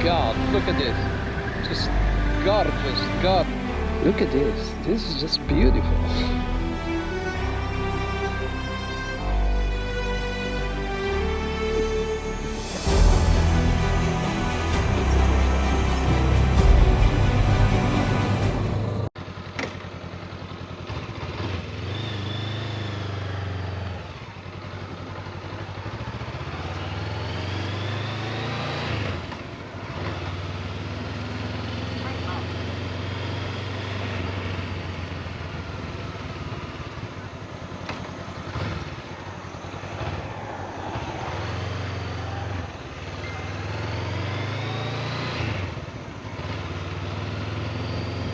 God, look at this. Just gorgeous, God. Look at this. This is just beautiful.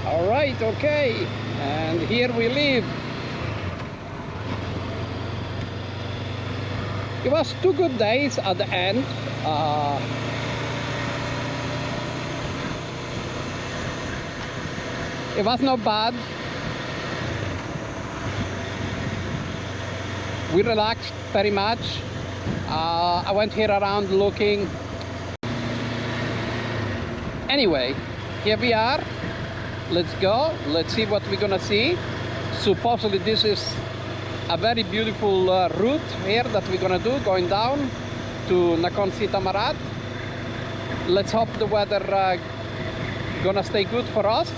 All right, okay, and here we live. It was 2 good days at the end. It was not bad. We relaxed very much. I went here around looking. Anyway, here we are. Let's go. Let's see what we're gonna see. Supposedly this is a very beautiful route here that we're gonna do, going down to Nakhon SI Thammarat. Let's hope the weather gonna stay good for us.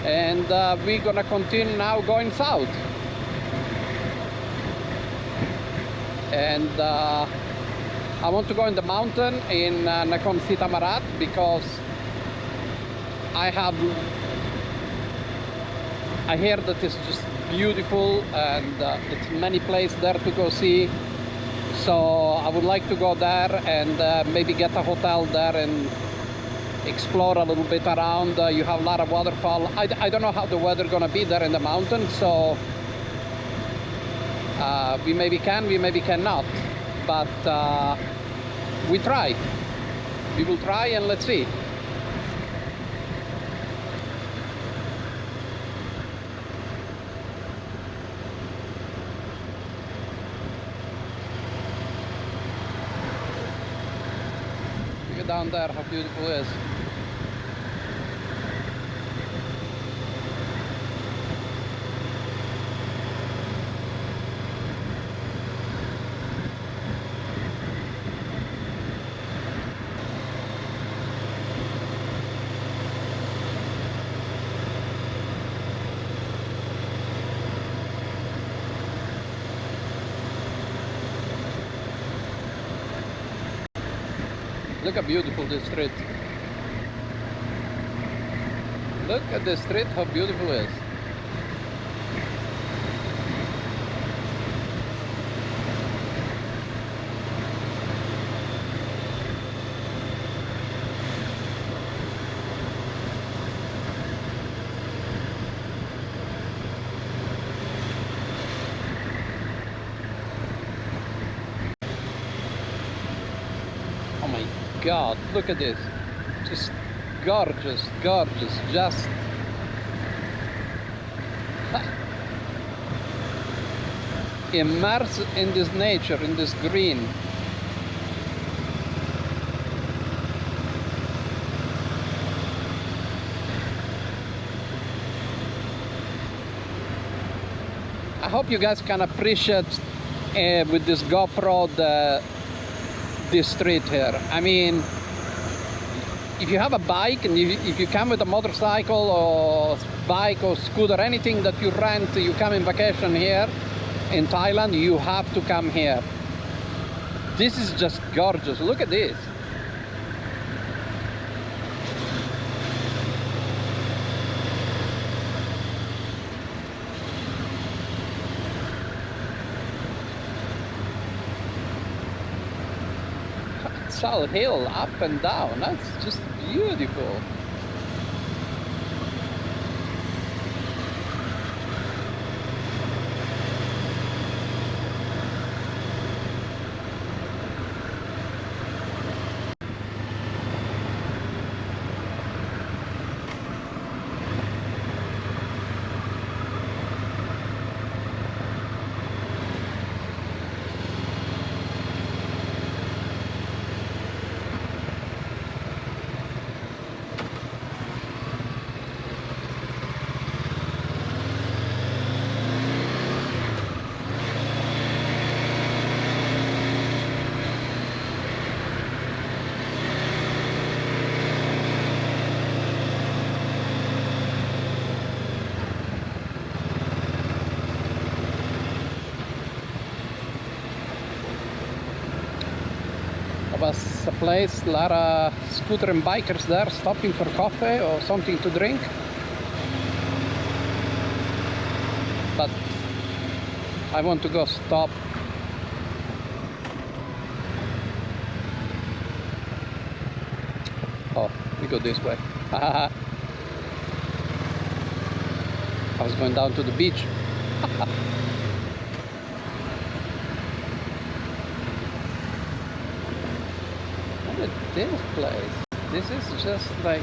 And we're gonna continue now going south. And I want to go in the mountain in Nakhon SI Thammarat because I hear that it's just beautiful and it's many places there to go see. So I would like to go there and maybe get a hotel there and explore a little bit around. You have a lot of waterfall. I don't know how the weather gonna be there in the mountain, so we maybe can, we maybe cannot, but we try. We will try and let's see. Down there, how beautiful it is. Look how beautiful this street. Look at this street, how beautiful it is. Oh my God, look at this. Just gorgeous, gorgeous, just immersed in this nature, in this green. I hope you guys can appreciate with this GoPro this street here. I mean, if you have a bike and if you come with a motorcycle or bike or scooter, anything that you rent, you come in vacation here in Thailand, you have to come here. This is just gorgeous. Look at this. Solid hill up and down. That's just beautiful. was a place, a lot of scooter and bikers there stopping for coffee or something to drink. But I want to go stop. Oh, we go this way. I was going down to the beach. Look at this place. This is just like...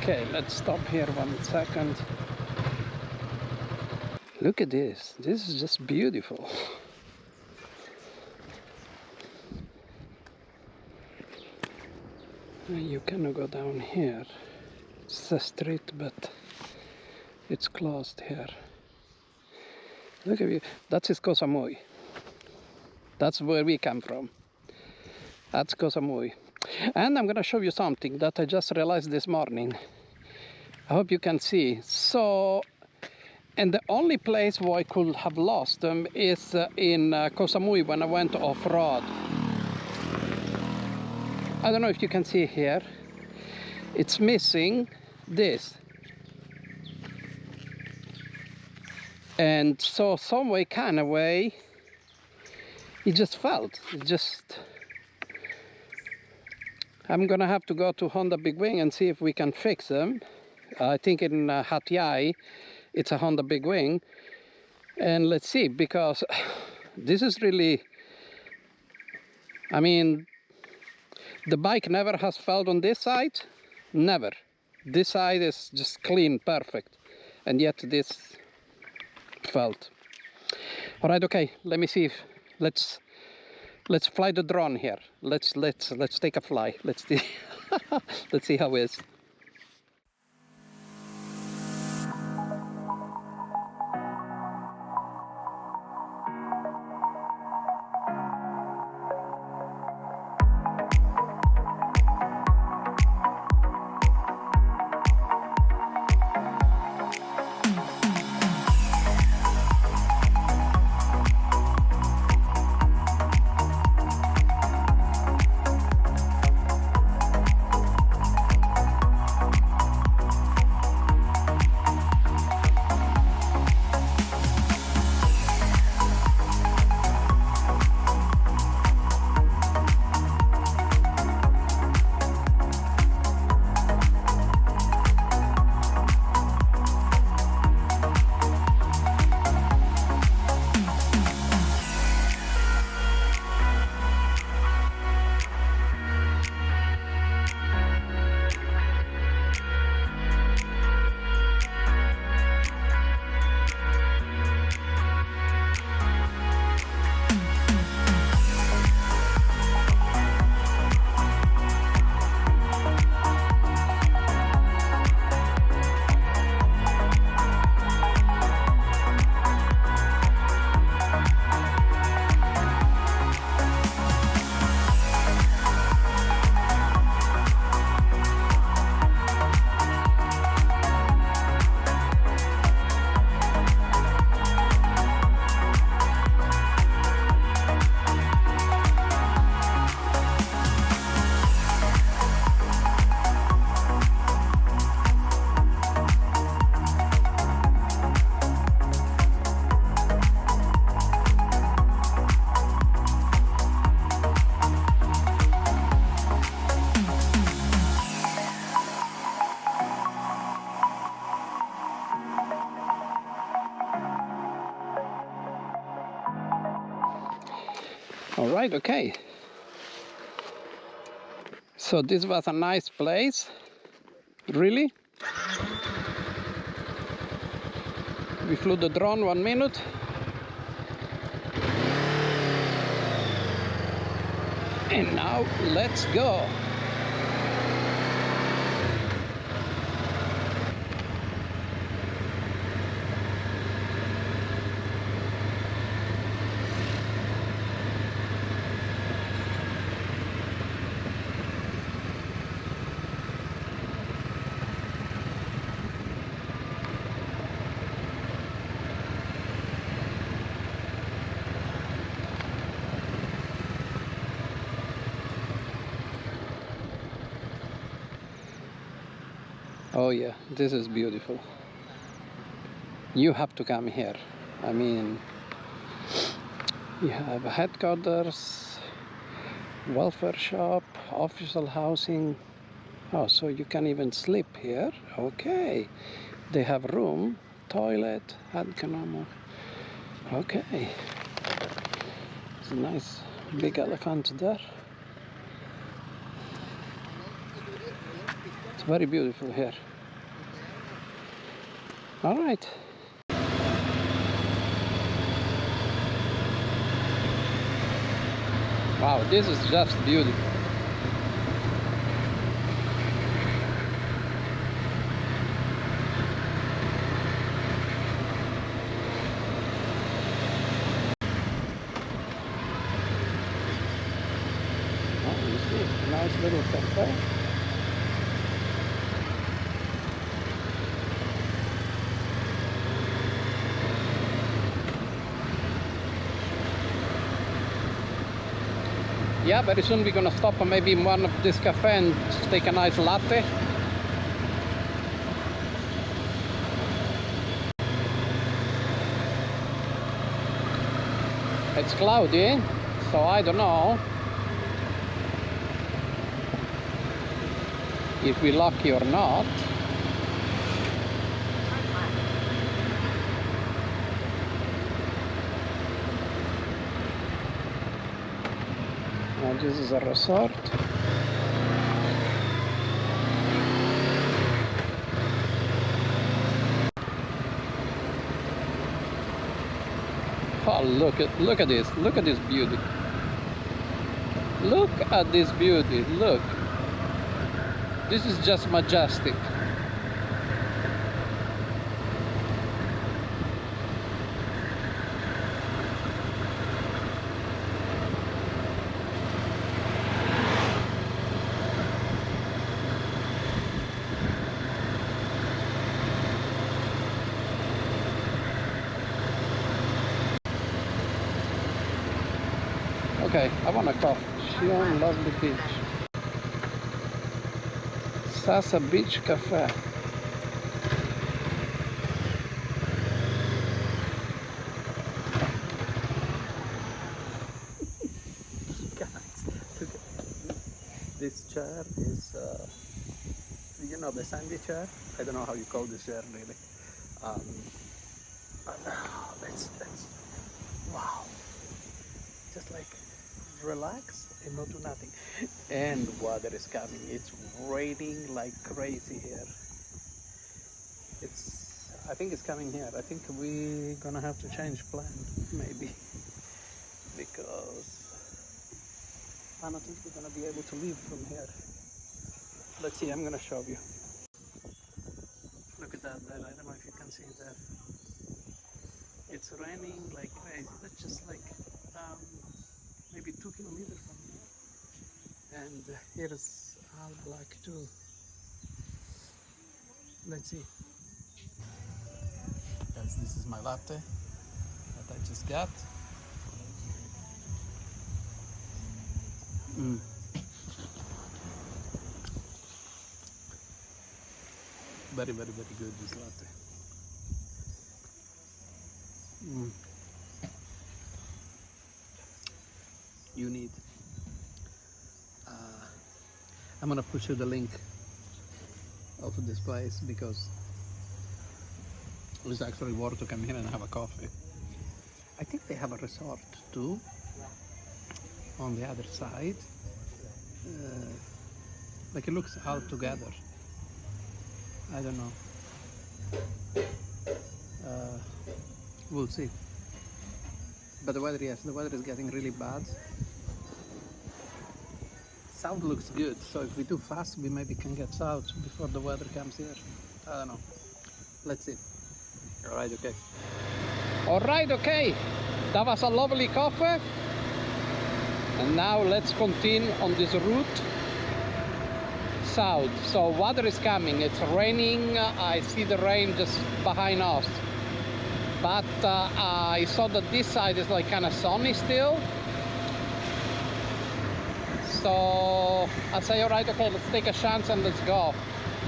Okay, let's stop here 1 second. Look at this. This is just beautiful. You cannot go down here. It's a street, but it's closed here. Look at you. That is Koh Samui. That's where we come from. That's Koh Samui. And I'm gonna show you something that I just realized this morning. I hope you can see. So, and the only place where I could have lost them is in Koh Samui when I went off-road. I don't know if you can see here. It's missing this. And so some way, kind of way, it just felt. It just... I'm gonna have to go to Honda Big Wing and see if we can fix them. I think in Hat Yai it's a Honda Big Wing, and let's see, because this is really, I mean, the bike never has felt on this side, never. This side is just clean, perfect, and yet this felt. All right, okay, let me see if, let's fly the drone here. Let's take a fly. Let's see. Let's see how it is. All right, okay. So this was a nice place, really. We flew the drone 1 minute. And now let's go. Oh yeah, this is beautiful. You have to come here. I mean, you have headquarters, welfare shop, official housing. Oh, so you can even sleep here. Okay. They have room, toilet, economic. Okay. It's a nice big elephant there. It's very beautiful here. All right. Wow, this is just beautiful. Oh, you see, a nice little cafe. Yeah, very soon we're gonna stop maybe in one of this cafe and take a nice latte. It's cloudy, so I don't know if we're lucky or not. Now this is a resort. Oh, look at this beauty. Look at this beauty. Look. This is just majestic. Okay, I want a coffee. Xion Lovely Beach. Sasa Beach Cafe. Guys, look at this chair is, you know, the sandy chair? I don't know how you call this chair really. That's wow. Just like relax and not do nothing. And water is coming. It's raining like crazy here. I think it's coming here. I think we're gonna have to change plan maybe, because I don't think we're gonna be able to leave from here. Let's see, I'm gonna show you. Look at that there. I don't know if you can see that. It's raining like crazy. That's just like maybe 2 kilometers from here. And here's all black too. Let's see. Guys, this is my latte that I just got. Very, very, very good, this latte. You need. I'm gonna push you the link of this place because it's actually worth to come here and have a coffee. I think they have a resort too on the other side. Like it looks all together. I don't know. We'll see. But the weather, yes, the weather is getting really bad. South looks good, so if we do fast, we maybe can get south before the weather comes here. I don't know. Let's see. Alright, okay. Alright, okay. That was a lovely coffee. And now let's continue on this route south. So water is coming. It's raining. I see the rain just behind us. But I saw that this side is like kind of sunny still. So I say, all right, okay, let's take a chance and let's go.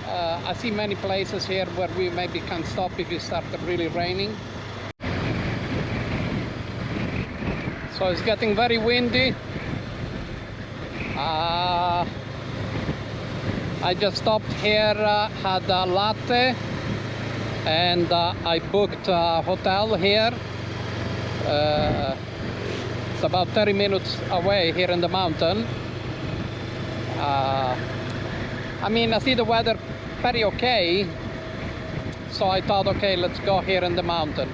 I see many places here where we maybe can stop if it starts really raining. So it's getting very windy. I just stopped here, had a latte, and I booked a hotel here. It's about 30 minutes away here in the mountain. I mean, I see the weather very okay, so I thought, okay, let's go here in the mountain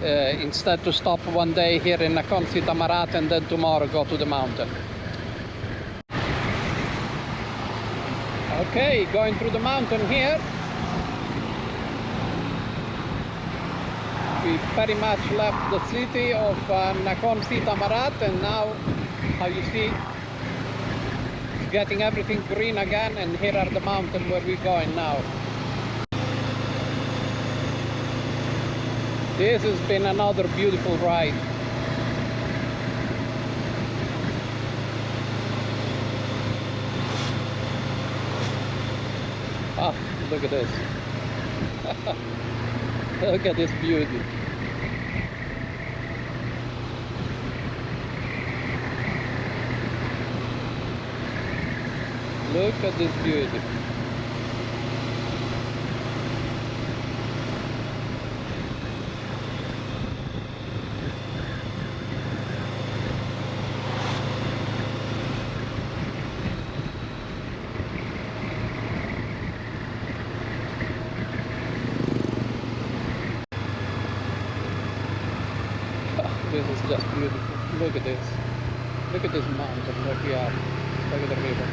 instead to stop one day here in Nakhon SI Thammarat and then tomorrow go to the mountain. Okay, going through the mountain here. We very much left the city of Nakhon SI Thammarat, and now, how you see, getting everything green again, and here are the mountains where we're going now. This has been another beautiful ride. Ah, look at this. Look at this beauty. Look at this beauty. This is just beautiful. Look at this. Look at this mountain where we are. Look at the river.